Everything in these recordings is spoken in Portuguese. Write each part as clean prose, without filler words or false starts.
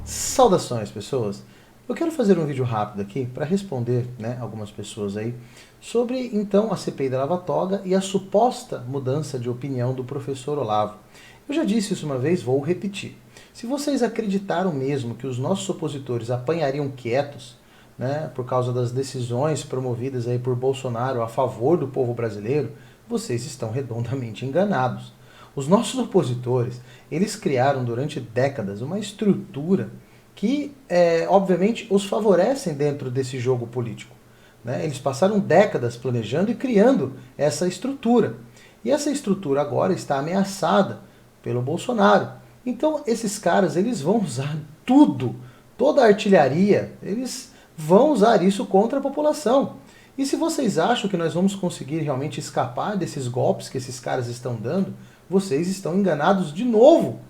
Saudações, pessoas! Eu quero fazer um vídeo rápido aqui para responder, algumas pessoas aí sobre, então, a CPI da Lava Toga e a suposta mudança de opinião do professor Olavo. Eu já disse isso uma vez, vou repetir. Se vocês acreditaram mesmo que os nossos opositores apanhariam quietos, por causa das decisões promovidas aí por Bolsonaro a favor do povo brasileiro, vocês estão redondamente enganados. Os nossos opositores, eles criaram durante décadas uma estrutura que, obviamente, os favorecem dentro desse jogo político. Eles passaram décadas planejando e criando essa estrutura. E essa estrutura agora está ameaçada pelo Bolsonaro. Então, esses caras, eles vão usar tudo, toda a artilharia, eles vão usar isso contra a população. E se vocês acham que nós vamos conseguir realmente escapar desses golpes que esses caras estão dando, vocês estão enganados de novo.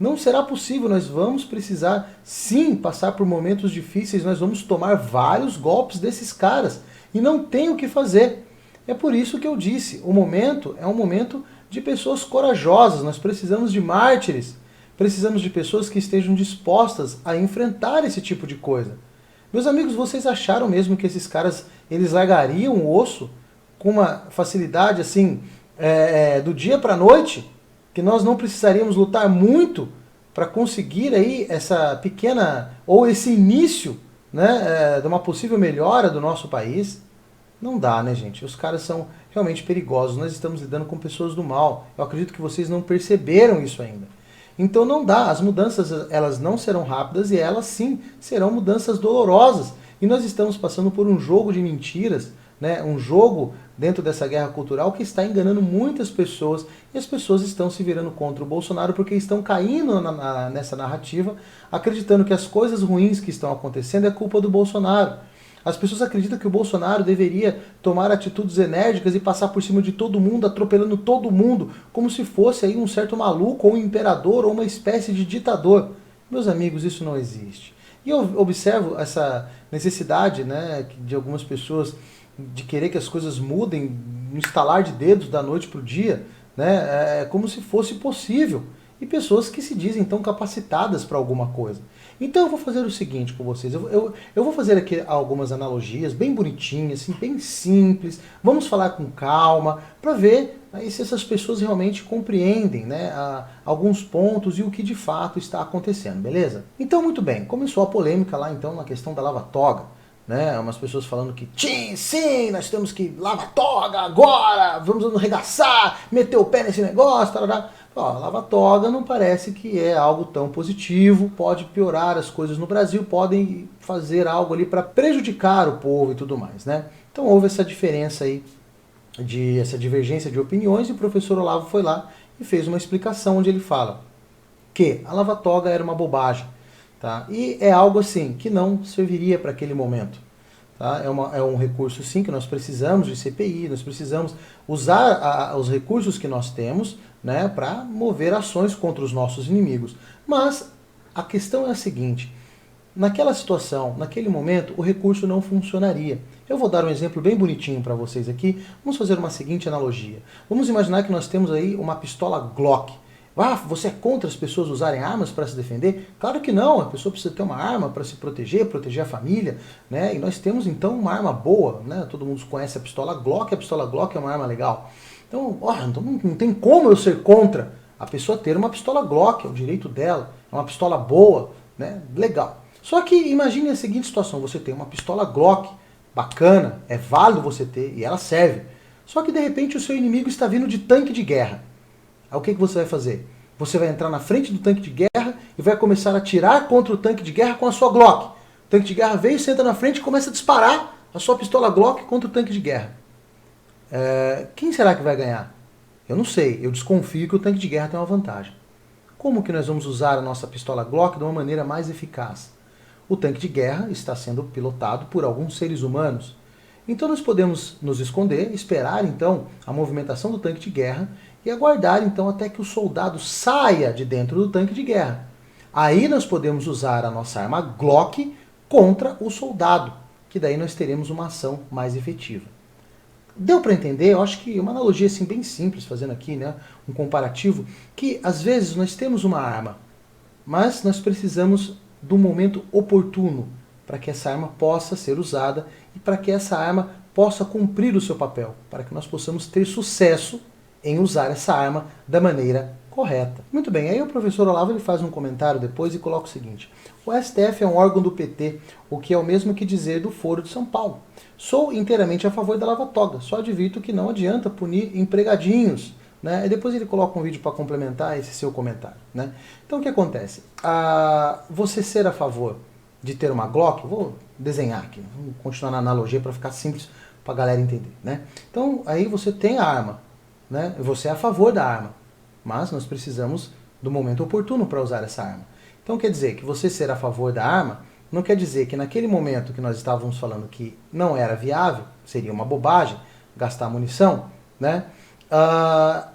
Não será possível, nós vamos precisar sim passar por momentos difíceis, nós vamos tomar vários golpes desses caras e não tem o que fazer. É por isso que eu disse, o momento é um momento de pessoas corajosas, nós precisamos de mártires, precisamos de pessoas que estejam dispostas a enfrentar esse tipo de coisa. Meus amigos, vocês acharam mesmo que esses caras, eles largariam o osso com uma facilidade assim, do dia para a noite? Que nós não precisaríamos lutar muito para conseguir aí essa pequena, ou esse início, de uma possível melhora do nosso país? Não dá, né, gente? Os caras são realmente perigosos. Nós estamos lidando com pessoas do mal. Eu acredito que vocês não perceberam isso ainda. Então não dá. As mudanças, elas não serão rápidas e elas sim serão mudanças dolorosas. E nós estamos passando por um jogo de mentiras, um jogo dentro dessa guerra cultural que está enganando muitas pessoas e as pessoas estão se virando contra o Bolsonaro porque estão caindo nessa narrativa, acreditando que as coisas ruins que estão acontecendo é culpa do Bolsonaro. As pessoas acreditam que o Bolsonaro deveria tomar atitudes enérgicas e passar por cima de todo mundo, atropelando todo mundo, como se fosse aí um certo maluco, ou um imperador, ou uma espécie de ditador. Meus amigos, isso não existe. E eu observo essa necessidade de algumas pessoas de querer que as coisas mudem no estalar de dedos da noite para o dia, como se fosse possível. E pessoas que se dizem tão capacitadas para alguma coisa. Então eu vou fazer o seguinte com vocês, eu vou fazer aqui algumas analogias bem bonitinhas, assim, bem simples, vamos falar com calma, para ver aí se essas pessoas realmente compreendem alguns pontos e o que de fato está acontecendo, beleza? Então muito bem, começou a polêmica lá então na questão da Lava Toga, umas pessoas falando que sim, nós temos que lavar toga agora, vamos arregaçar, meter o pé nesse negócio, tarará. Lava toga não parece que é algo tão positivo, pode piorar as coisas no Brasil, podem fazer algo ali para prejudicar o povo e tudo mais, Então houve essa diferença aí, essa divergência de opiniões e o professor Olavo foi lá e fez uma explicação onde ele fala que a Lava Toga era uma bobagem. Tá? E é algo assim que não serviria para aquele momento. Tá? É um recurso sim que nós precisamos de CPI, nós precisamos usar os recursos que nós temos para mover ações contra os nossos inimigos. Mas a questão é a seguinte, naquela situação, naquele momento, o recurso não funcionaria. Eu vou dar um exemplo bem bonitinho para vocês aqui. Vamos fazer uma seguinte analogia. Vamos imaginar que nós temos aí uma pistola Glock. Você é contra as pessoas usarem armas para se defender? Claro que não, a pessoa precisa ter uma arma para se proteger a família, E nós temos então uma arma boa, Todo mundo conhece a pistola Glock é uma arma legal. Então, então não tem como eu ser contra a pessoa ter uma pistola Glock, é o direito dela, é uma pistola boa, Legal. Só que imagine a seguinte situação, você tem uma pistola Glock, bacana, é válido você ter e ela serve. Só que de repente o seu inimigo está vindo de tanque de guerra. Aí o que você vai fazer? Você vai entrar na frente do tanque de guerra e vai começar a atirar contra o tanque de guerra com a sua Glock. O tanque de guerra veio, senta na frente e começa a disparar a sua pistola Glock contra o tanque de guerra. Quem será que vai ganhar? Eu não sei, eu desconfio que o tanque de guerra tem uma vantagem. Como que nós vamos usar a nossa pistola Glock de uma maneira mais eficaz? O tanque de guerra está sendo pilotado por alguns seres humanos. Então nós podemos nos esconder, esperar então a movimentação do tanque de guerra e aguardar então até que o soldado saia de dentro do tanque de guerra. Aí nós podemos usar a nossa arma Glock contra o soldado, que daí nós teremos uma ação mais efetiva. Deu para entender? Eu acho que uma analogia assim bem simples, fazendo aqui, né, um comparativo, que às vezes nós temos uma arma, mas nós precisamos do momento oportuno para que essa arma possa ser usada e para que essa arma possa cumprir o seu papel, para que nós possamos ter sucesso em usar essa arma da maneira correta. Muito bem, aí o professor Olavo ele faz um comentário depois e coloca o seguinte: o STF é um órgão do PT, o que é o mesmo que dizer do Foro de São Paulo. Sou inteiramente a favor da lava-toga, só advirto que não adianta punir empregadinhos. Né? E depois ele coloca um vídeo para complementar esse seu comentário. Né? Então o que acontece? Você ser a favor de ter uma Glock, vou desenhar aqui, vamos continuar na analogia para ficar simples para a galera entender. Né? Então aí você tem a arma, né? Você é a favor da arma, mas nós precisamos do momento oportuno para usar essa arma. Então quer dizer que você ser a favor da arma não quer dizer que naquele momento que nós estávamos falando que não era viável, seria uma bobagem gastar munição, né?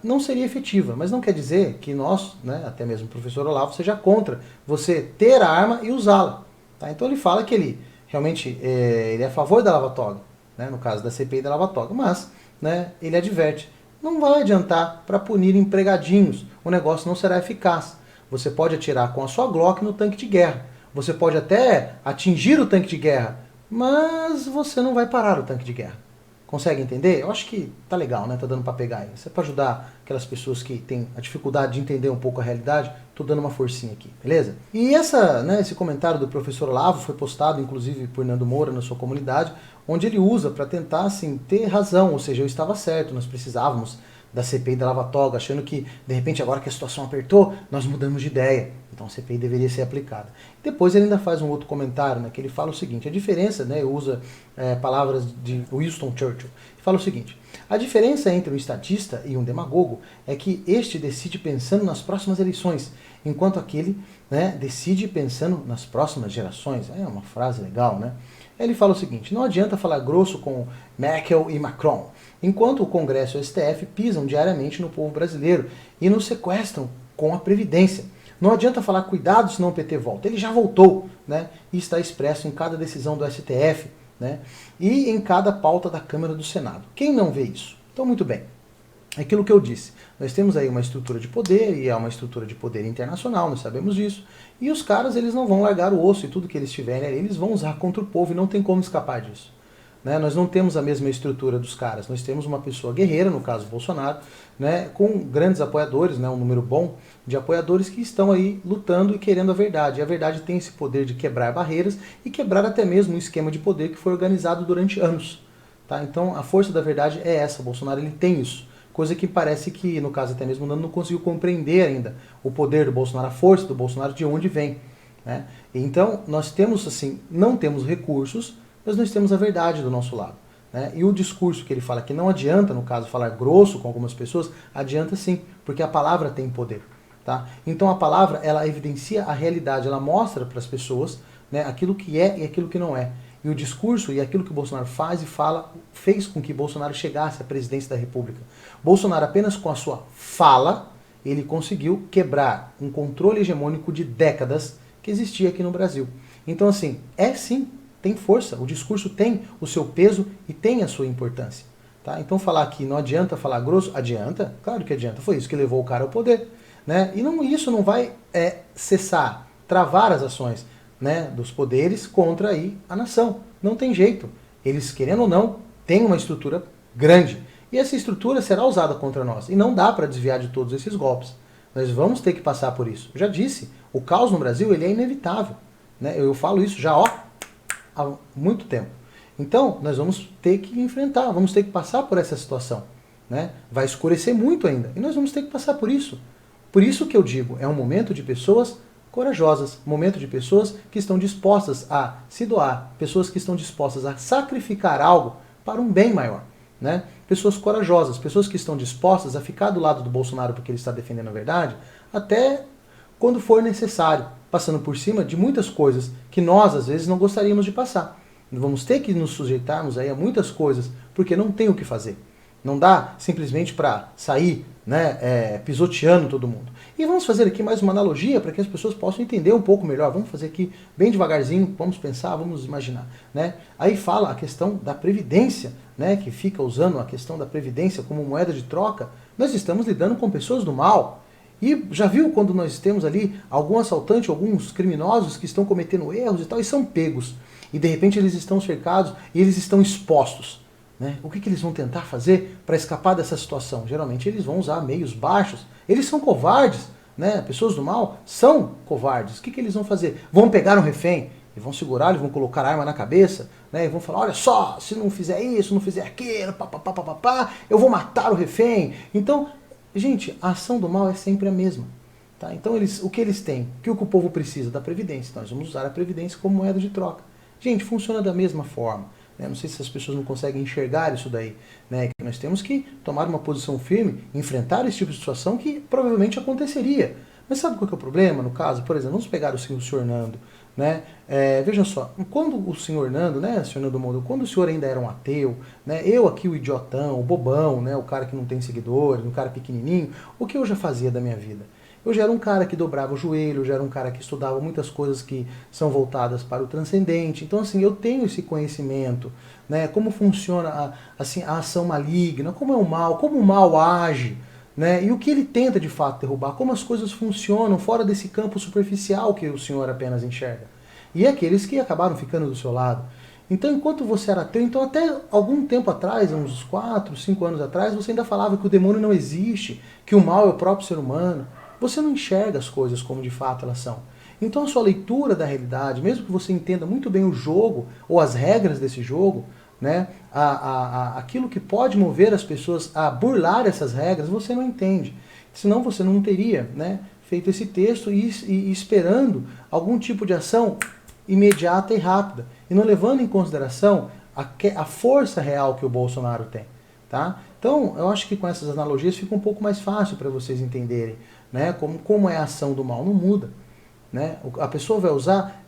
Não seria efetiva, mas não quer dizer que nós, né, até mesmo o professor Olavo, seja contra você ter a arma e usá-la. Tá? Então ele fala que ele realmente ele é a favor da lava-toga, né, no caso da CPI da lava-toga, mas né, ele adverte, não vai adiantar para punir empregadinhos, o negócio não será eficaz. Você pode atirar com a sua Glock no tanque de guerra, você pode até atingir o tanque de guerra, mas você não vai parar o tanque de guerra. Consegue entender? Eu acho que tá legal, né? Tá dando para pegar aí. Isso é para ajudar aquelas pessoas que têm a dificuldade de entender um pouco a realidade. Tô dando uma forcinha aqui, beleza? E esse comentário do professor Olavo foi postado, inclusive, por Nando Moura na sua comunidade, onde ele usa para tentar, assim, ter razão. Ou seja, eu estava certo, nós precisávamos da CPI da lava-toga, achando que, de repente, agora que a situação apertou, nós mudamos de ideia. Então a CPI deveria ser aplicada. Depois ele ainda faz um outro comentário, né, que ele fala o seguinte, a diferença, né, usa palavras de Winston Churchill, fala o seguinte, a diferença entre um estatista e um demagogo é que este decide pensando nas próximas eleições, enquanto aquele, né, decide pensando nas próximas gerações. É uma frase legal, né? Ele fala o seguinte, não adianta falar grosso com Merkel e Macron, enquanto o Congresso e o STF pisam diariamente no povo brasileiro e nos sequestram com a Previdência. Não adianta falar cuidado senão o PT volta. Ele já voltou, né? E está expresso em cada decisão do STF, né? E em cada pauta da Câmara do Senado. Quem não vê isso? Então, muito bem. Aquilo que eu disse, nós temos aí uma estrutura de poder, e é uma estrutura de poder internacional, nós sabemos disso, e os caras eles não vão largar o osso, e tudo que eles tiverem ali, eles vão usar contra o povo, e não tem como escapar disso. Né? Nós não temos a mesma estrutura dos caras, nós temos uma pessoa guerreira, no caso Bolsonaro, né, com grandes apoiadores, né, um número bom de apoiadores que estão aí lutando e querendo a verdade. E a verdade tem esse poder de quebrar barreiras e quebrar até mesmo um esquema de poder que foi organizado durante anos. Tá? Então a força da verdade é essa, o Bolsonaro ele tem isso. Coisa que parece que, no caso até mesmo o Nando não conseguiu compreender ainda o poder do Bolsonaro, a força do Bolsonaro, de onde vem. Né? Então nós temos assim, não temos recursos, mas nós temos a verdade do nosso lado. Né? E o discurso que ele fala que não adianta, no caso, falar grosso com algumas pessoas, adianta sim, porque a palavra tem poder. Tá? Então a palavra, ela evidencia a realidade, ela mostra para as pessoas, né, aquilo que é e aquilo que não é. E o discurso e aquilo que o Bolsonaro faz e fala fez com que Bolsonaro chegasse à presidência da República. Bolsonaro, apenas com a sua fala, ele conseguiu quebrar um controle hegemônico de décadas que existia aqui no Brasil. Então assim, sim, tem força, o discurso tem o seu peso e tem a sua importância. Tá? Então falar que não adianta falar grosso, adianta? Claro que adianta, foi isso que levou o cara ao poder. Né? E isso não vai cessar, travar as ações, né, dos poderes contra aí a nação. Não tem jeito. Eles, querendo ou não, têm uma estrutura grande. E essa estrutura será usada contra nós. E não dá para desviar de todos esses golpes. Nós vamos ter que passar por isso. Eu já disse, o caos no Brasil ele é inevitável. Né? Eu falo isso já há muito tempo. Então, nós vamos ter que enfrentar, vamos ter que passar por essa situação. Né? Vai escurecer muito ainda. E nós vamos ter que passar por isso. Por isso que eu digo, é um momento de pessoas corajosas, um momento de pessoas que estão dispostas a se doar, pessoas que estão dispostas a sacrificar algo para um bem maior. Né? Pessoas corajosas, pessoas que estão dispostas a ficar do lado do Bolsonaro porque ele está defendendo a verdade, até quando for necessário, passando por cima de muitas coisas que nós, às vezes, não gostaríamos de passar. Vamos ter que nos sujeitarmos aí a muitas coisas, porque não tem o que fazer. Não dá simplesmente para sair né, pisoteando todo mundo. E vamos fazer aqui mais uma analogia para que as pessoas possam entender um pouco melhor. Vamos fazer aqui bem devagarzinho, vamos pensar, vamos imaginar. Né? Aí fala a questão da previdência, né, que fica usando a questão da previdência como moeda de troca. Nós estamos lidando com pessoas do mal. E já viu quando nós temos ali algum assaltante, alguns criminosos que estão cometendo erros e tal, e são pegos. E de repente eles estão cercados e eles estão expostos. Né? O que eles vão tentar fazer para escapar dessa situação? Geralmente eles vão usar meios baixos. Eles são covardes. Né? Pessoas do mal são covardes. O que eles vão fazer? Vão pegar um refém e vão segurar, eles vão colocar a arma na cabeça, né? E vão falar, olha só, se não fizer isso, não fizer aquilo, eu vou matar o refém. Então, gente, a ação do mal é sempre a mesma. Tá? Então, o que eles têm? O que o povo precisa? Da Previdência. Nós vamos usar a Previdência como moeda de troca. Gente, funciona da mesma forma. Né? Não sei se as pessoas não conseguem enxergar isso daí. Né? Que nós temos que tomar uma posição firme, enfrentar esse tipo de situação que provavelmente aconteceria. Mas sabe qual que é o problema no caso? Por exemplo, vamos pegar o senhor Nando. Né? Veja só, quando o senhor Nando, né, senhor Nando Mondo, quando o senhor ainda era um ateu, né, eu aqui o idiotão, o bobão, né, o cara que não tem seguidores, um cara pequenininho, o que eu já fazia da minha vida? Eu já era um cara que dobrava o joelho, eu já era um cara que estudava muitas coisas que são voltadas para o transcendente. Então, assim, eu tenho esse conhecimento, né, como funciona a ação maligna, como é o mal, como o mal age, né, e o que ele tenta de fato derrubar, como as coisas funcionam fora desse campo superficial que o senhor apenas enxerga. E aqueles que acabaram ficando do seu lado. Então, enquanto você era ateu, então até algum tempo atrás, uns 4, 5 anos atrás, você ainda falava que o demônio não existe, que o mal é o próprio ser humano. Você não enxerga as coisas como de fato elas são. Então a sua leitura da realidade, mesmo que você entenda muito bem o jogo ou as regras desse jogo, né, aquilo que pode mover as pessoas a burlar essas regras, você não entende. Senão você não teria, né, feito esse texto e esperando algum tipo de ação imediata e rápida, e não levando em consideração a força real que o Bolsonaro tem. Tá? Então, eu acho que com essas analogias fica um pouco mais fácil para vocês entenderem, né, como é a ação do mal. Não muda. Né? A pessoa vai usar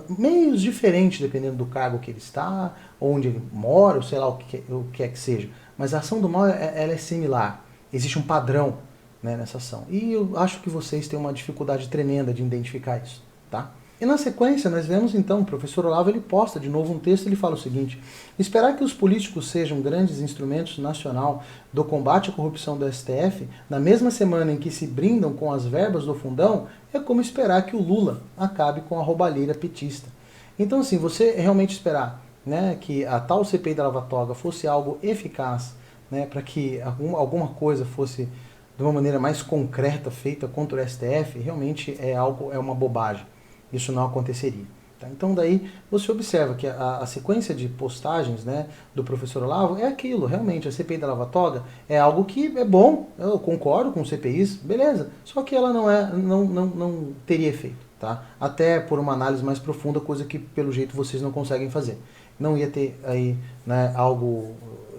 meios diferentes dependendo do cargo que ele está, onde ele mora, ou sei lá o que é que seja. Mas a ação do mal ela é similar. Existe um padrão, né, nessa ação. E eu acho que vocês têm uma dificuldade tremenda de identificar isso. Tá? E na sequência, nós vemos então, o professor Olavo ele posta de novo um texto, ele fala o seguinte: esperar que os políticos sejam grandes instrumentos nacional do combate à corrupção do STF, na mesma semana em que se brindam com as verbas do fundão, é como esperar que o Lula acabe com a roubalheira petista. Então, assim, você realmente esperar, né, que a tal CPI da Lava Toga fosse algo eficaz, né, para que alguma coisa fosse de uma maneira mais concreta feita contra o STF, realmente é uma bobagem. Isso não aconteceria. Tá? Então daí você observa que a sequência de postagens, né, do professor Olavo é aquilo, realmente, a CPI da Lava Toga é algo que é bom, eu concordo com CPIs, beleza, só que ela não teria efeito. Tá? Até por uma análise mais profunda, coisa que pelo jeito vocês não conseguem fazer. Não ia ter aí, né, algo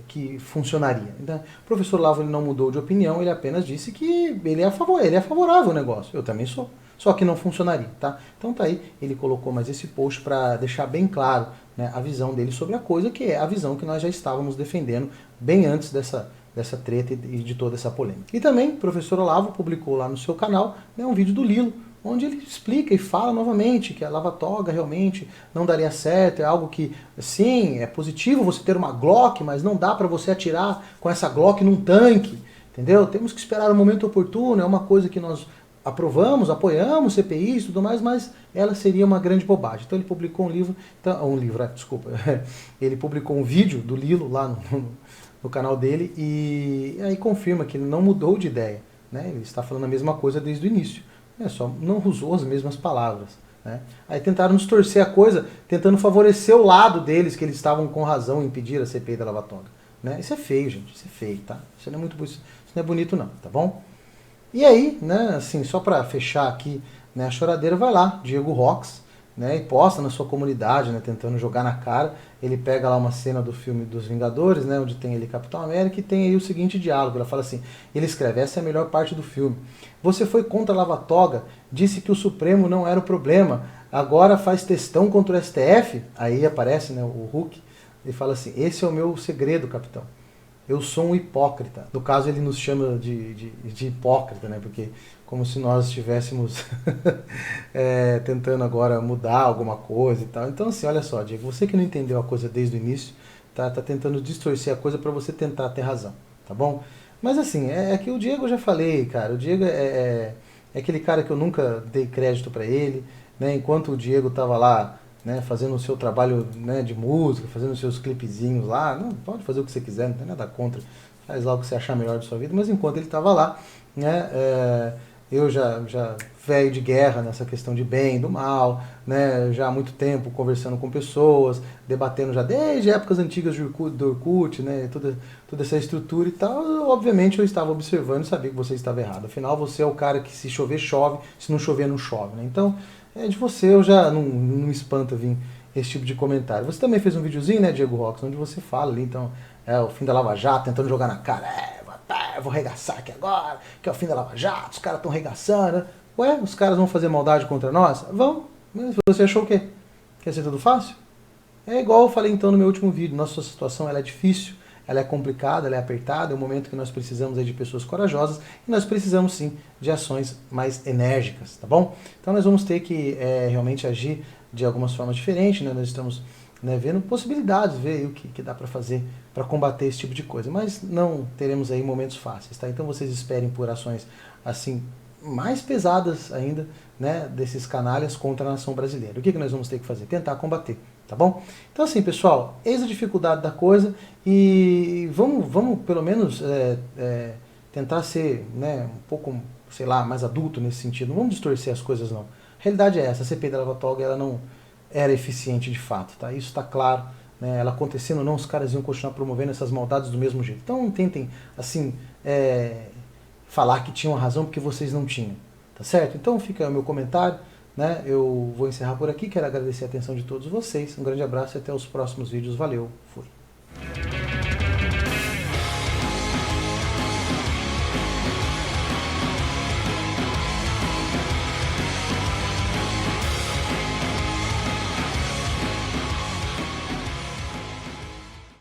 que funcionaria. Então, o professor Olavo ele não mudou de opinião, ele apenas disse que ele é favorável ao negócio. Eu também sou. Só que não funcionaria, tá? Então tá aí, ele colocou mais esse post para deixar bem claro, né, a visão dele sobre a coisa, que é a visão que nós já estávamos defendendo bem antes dessa treta e de toda essa polêmica. E também o professor Olavo publicou lá no seu canal, né, um vídeo do Lilo, onde ele explica e fala novamente que a Lava Toga realmente não daria certo, é algo que, sim, é positivo você ter uma Glock, mas não dá para você atirar com essa Glock num tanque, entendeu? Temos que esperar o momento oportuno, é uma coisa que nós aprovamos, apoiamos CPIs e tudo mais, mas ela seria uma grande bobagem. Então ele publicou ele publicou um vídeo do Lilo lá no canal dele e aí confirma que ele não mudou de ideia. Né? Ele está falando a mesma coisa desde o início. Só não usou as mesmas palavras. Né? Aí tentaram nos torcer a coisa, tentando favorecer o lado deles, que eles estavam com razão em impedir a CPI da Lava Toga. Né? Isso é feio, gente. Isso é feio, tá? Isso não é bonito não, tá bom? E aí, né, assim, só para fechar aqui, né, a choradeira, vai lá, Diego Rox, né, e posta na sua comunidade, né, tentando jogar na cara. Ele pega lá uma cena do filme dos Vingadores, né, onde tem ali Capitão América, e tem aí o seguinte diálogo. Ela fala assim, ele escreve, essa é a melhor parte do filme. Você foi contra a Lava Toga, disse que o Supremo não era o problema, agora faz textão contra o STF? Aí aparece, né, o Hulk, e fala assim, esse é o meu segredo, capitão. eu sou um hipócrita. No caso, ele nos chama de hipócrita, né? Porque como se nós estivéssemos tentando agora mudar alguma coisa e tal. Então, assim, olha só, Diego, você que não entendeu a coisa desde o início, tá tentando distorcer a coisa para você tentar ter razão, tá bom? Mas assim, é que o Diego eu já falei, cara, o Diego é aquele cara que eu nunca dei crédito para ele, né? Enquanto o Diego tava lá, né, fazendo o seu trabalho, né, de música, fazendo os seus clipezinhos lá, não, pode fazer o que você quiser, não tem nada contra, faz lá o que você achar melhor da sua vida, mas enquanto ele estava lá, né, eu já velho de guerra nessa questão de bem, do mal, né, já há muito tempo conversando com pessoas, debatendo já desde épocas antigas do Orkut, né, toda essa estrutura e tal, obviamente eu estava observando e sabia que você estava errado. Afinal, você é o cara que se chover, chove, se não chover, não chove, né? Então, de você eu já não me espanta vir esse tipo de comentário. Você também fez um videozinho, né, Diego Rox, onde você fala ali, então, o fim da Lava Jato, tentando jogar na cara, vou arregaçar aqui agora, que é o fim da Lava Jato, os caras estão arregaçando, né? Ué, os caras vão fazer maldade contra nós? Vão. Mas você achou o quê? Quer ser tudo fácil? É igual eu falei então no meu último vídeo, nossa situação ela é difícil, ela é complicada, ela é apertada, é um momento que nós precisamos aí de pessoas corajosas e nós precisamos sim de ações mais enérgicas, tá bom? Então nós vamos ter que realmente agir de algumas formas diferentes, né? Nós estamos vendo possibilidades, ver o que dá para fazer para combater esse tipo de coisa, mas não teremos aí momentos fáceis, tá? Então vocês esperem por ações assim mais pesadas ainda, né, desses canalhas contra a nação brasileira. O que nós vamos ter que fazer? Tentar combater, tá bom? Então assim, pessoal, eis a dificuldade da coisa e vamos pelo menos tentar ser, né, um pouco, sei lá, mais adulto nesse sentido. Não vamos distorcer as coisas não. A realidade é essa, a CPI da Lava Toga, ela não era eficiente de fato, tá? Isso está claro, né? Ela acontecendo ou não, os caras iam continuar promovendo essas maldades do mesmo jeito. Então não tentem, assim, falar que tinham razão porque vocês não tinham, tá certo? Então fica o meu comentário, né? Eu vou encerrar por aqui, quero agradecer a atenção de todos vocês, um grande abraço e até os próximos vídeos, valeu, fui!